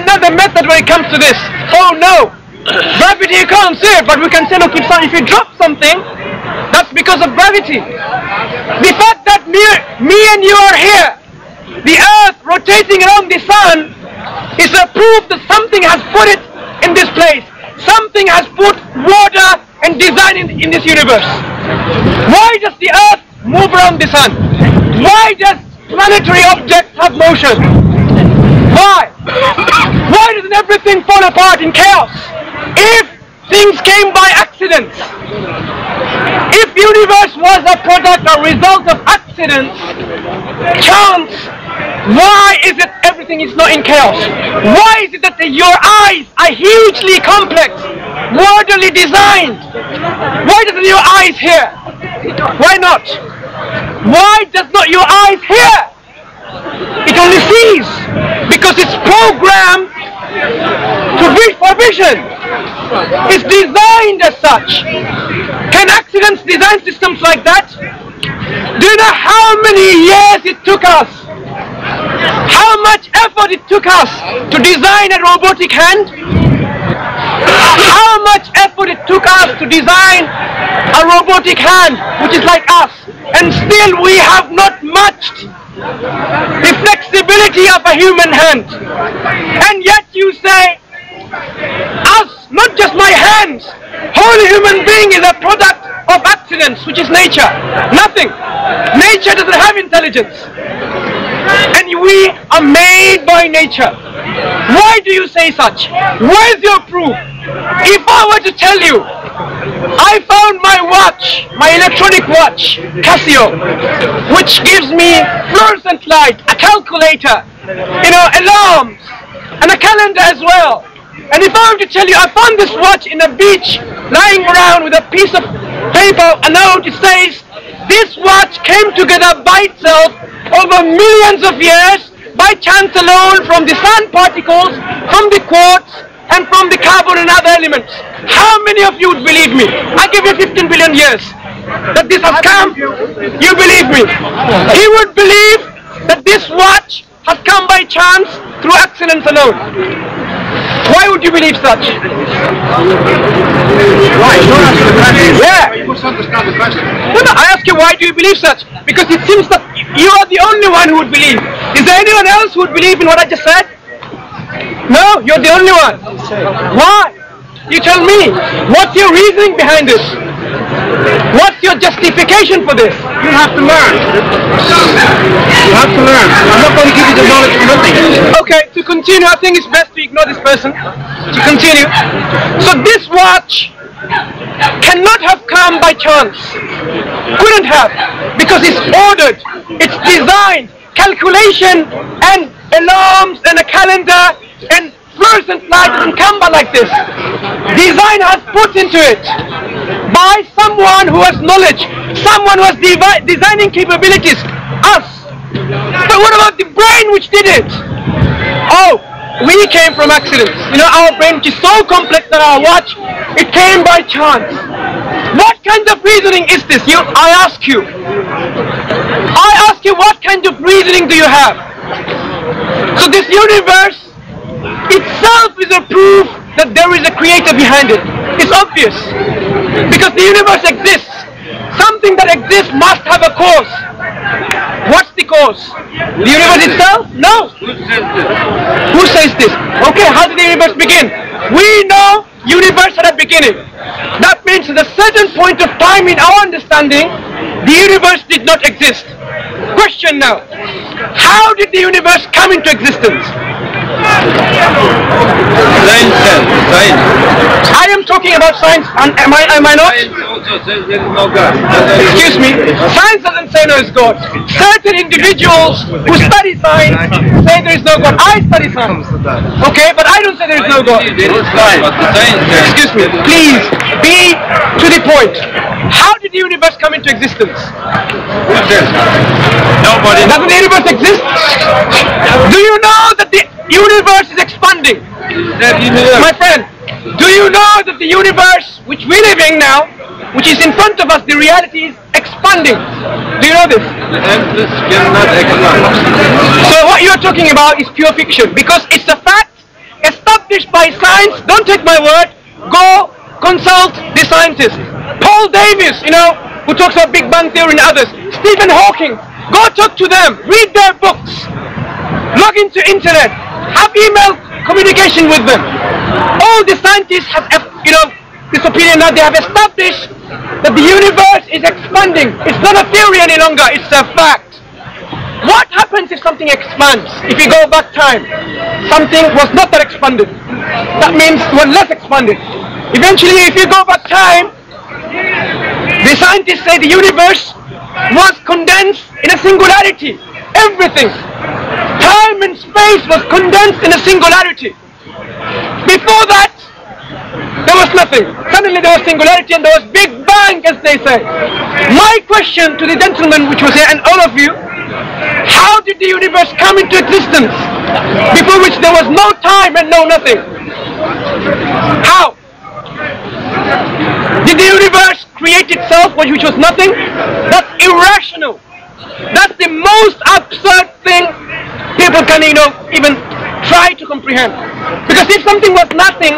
another method when it comes to this. Oh no, gravity you can't see it, but we can say, look, if you drop something, that's because of gravity. The fact that me and you are here, the earth rotating around the sun, is a proof that something has put it in this place. Something has put water and design in this universe. Why does the earth move around the sun? Why does planetary objects have motion? Why? Why doesn't everything fall apart in chaos? If things came by accidents, if universe was a product or result of accidents, chance, why is it everything is not in chaos? Why is it that your eyes are hugely complex, orderly designed? Why doesn't your eyes hear? Why not? Why does not your eyes hear? It only sees because it's programmed to read for vision. It's designed as such. Can accidents design systems like that? Do you know how many years it took us? How much effort it took us to design a robotic hand? How much effort it took us to design a robotic hand which is like us, and still we have not matched the flexibility of a human hand. And yet you say, us, not just my hands, whole human being is a product of accidents, which is nature. Nothing. Nature doesn't have intelligence. And we are made by nature. Why do you say such? Where's your proof? If I were to tell you, I found my watch, my electronic watch, Casio, which gives me fluorescent light, a calculator, alarms, and a calendar as well. And if I were to tell you, I found this watch in a beach, lying around with a piece of paper, a note, it says, this watch came together by itself over millions of years, by chance alone, from the sand particles, from the quartz, and from the carbon and other elements. How many of you would believe me? I give you 15 billion years that this has come. You believe me? He would believe that this watch has come by chance through accidents alone. Why would you believe such? Why? Yeah. You must understand the question. No, I ask you, why do you believe such? Because it seems that you are the only one who would believe. Is there anyone else who would believe in what I just said? No, you're the only one. Why? You tell me. What's your reasoning behind this? What's your justification for this? You have to learn. You have to learn. I'm not going to give you the knowledge for nothing. Okay, to continue, I think it's best to ignore this person. To continue. So this watch cannot have come by chance. Couldn't have. Because it's ordered. It's designed. Calculation and alarms and a calendar and fluorescent light doesn't come by like this. Design has put into it by someone who has knowledge, someone who has designing capabilities, us. But what about the brain which did it? Oh, we came from accidents. Our brain, which is so complex that our watch, it came by chance. What kind of reasoning is this? I ask you, what kind of reasoning do you have? So this universe itself is a proof that there is a creator behind it. It's obvious. Because the universe exists. Something that exists must have a cause. What's the cause? The universe itself? No. Who says this? Okay, how did the universe begin? We know universe had a beginning. That means at a certain point of time in our understanding, the universe did not exist. Question now. How did the universe come into existence? Science. I am talking about science, and am I not? Science also says there is no God. Excuse me, science doesn't say there is God. Certain individuals who study science say there is no God. I study science, okay, but I don't say there is no God. Excuse me, please, be to the point. How did the universe come into existence? Nobody. Doesn't the universe exist? Do you know that the universe is expanding? My friend, do you know that the universe which we live in now, which is in front of us, the reality is expanding? Do you know this? Endless cannot expand. So what you are talking about is pure fiction, because it's a fact my science, don't take my word, go consult the scientists. Paul Davies, who talks about Big Bang Theory and others. Stephen Hawking, go talk to them, read their books, log into internet, have email communication with them. All the scientists have, this opinion now, they have established that the universe is expanding. It's not a theory any longer, it's a fact. What happens if something expands? If you go back time, something was not that expanded. That means it was less expanded. Eventually, if you go back time, the scientists say the universe was condensed in a singularity. Everything. Time and space was condensed in a singularity. Before that, there was nothing. Suddenly there was singularity and there was Big Bang, as they say. My question to the gentleman which was here and all of you, how did the universe come into existence before which there was no time and no nothing? How? Did the universe create itself which was nothing? That's irrational. That's the most absurd thing people can even try to comprehend. Because if something was nothing,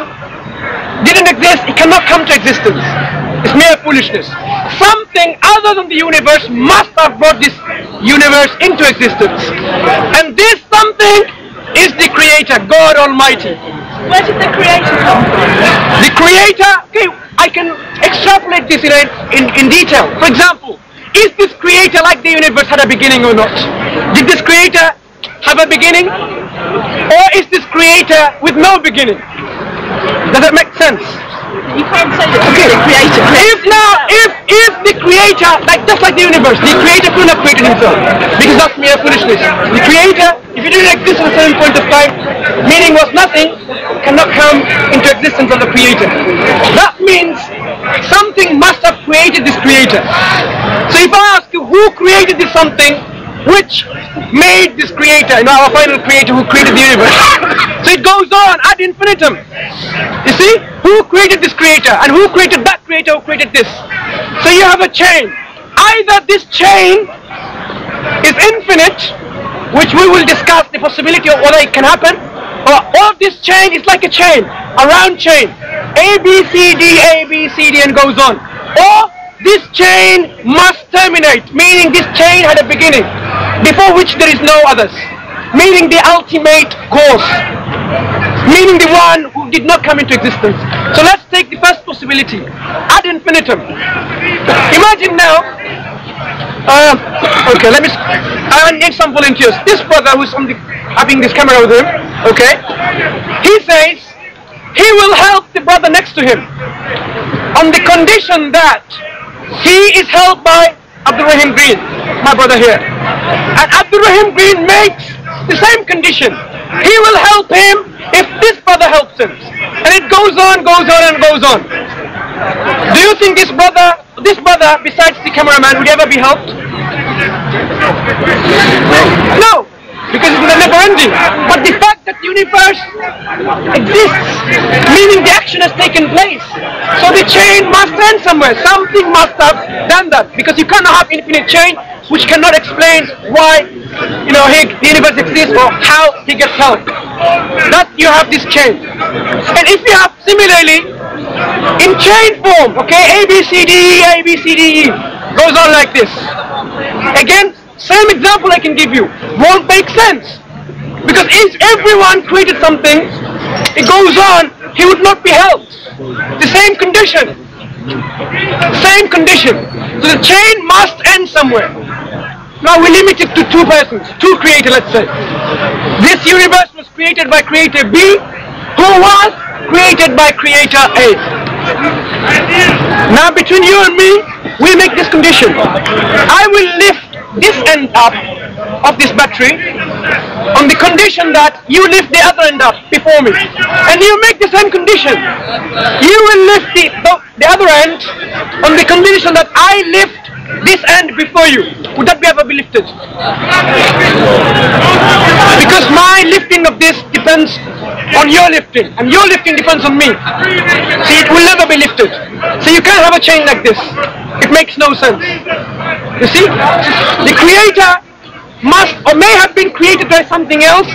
didn't exist, it cannot come to existence. It's mere foolishness. Something other than the universe must have brought this universe into existence. And this something is the Creator, God Almighty. Where did the Creator come from? The Creator, okay, I can extrapolate this in detail. For example, is this Creator like the universe had a beginning or not? Did this Creator have a beginning? Or is this Creator with no beginning? Does that make sense? You can't say that the Creator. If the Creator, just like the universe, the Creator couldn't have created himself, because that's mere foolishness. The Creator, if it didn't exist at a certain point of time, meaning was nothing, cannot come into existence of the Creator. That means something must have created this Creator. So if I ask you, who created this something, which made this Creator, our final Creator who created the universe? So it goes on ad infinitum. You see, who created this Creator and who created that Creator who created this? So you have a chain. Either this chain is infinite, which we will discuss the possibility of whether it can happen, or all of this chain is like a chain, a round chain, A, B, C, D, and goes on. Or this chain must terminate, meaning this chain had a beginning, before which there is no others, meaning the ultimate cause, meaning the one who did not come into existence. So let's take the first possibility, ad infinitum. Imagine now, okay, I need some volunteers. This brother who's having this camera with him, okay, he says he will help the brother next to him on the condition that he is helped by Abdurraheem Green, my brother here. And Abdurraheem Green makes the same condition. He will help him if this brother helps him. And it goes on, and goes on. Do you think this brother, besides the cameraman, would ever be helped? No, because it's never ending. But the fact that the universe exists, meaning the action has taken place. So the chain must end somewhere. Something must have done that, because you cannot have infinite chain which cannot explain why the universe exists or how he gets help. That you have this chain. And if you have similarly in chain form, okay, A, B, C, D, E, A, B, C, D, E, goes on like this. Again, same example I can give you, won't make sense. Because if everyone created something, it goes on, he would not be helped. The same condition. Same condition. So the chain must end somewhere. Now we limit it to two persons, two creators, let's say. This universe was created by creator B, who was created by creator A. Now between you and me, we make this condition. I will lift this end up of this battery on the condition that you lift the other end up before me. And you make the same condition. You will lift the other end on the condition that I lift this end before you. Would that ever be lifted? Because my lifting of this depends on your lifting, and your lifting depends on me. See, it will never be lifted. So you can't have a chain like this. It makes no sense. You see, the creator must or may have been created by something else,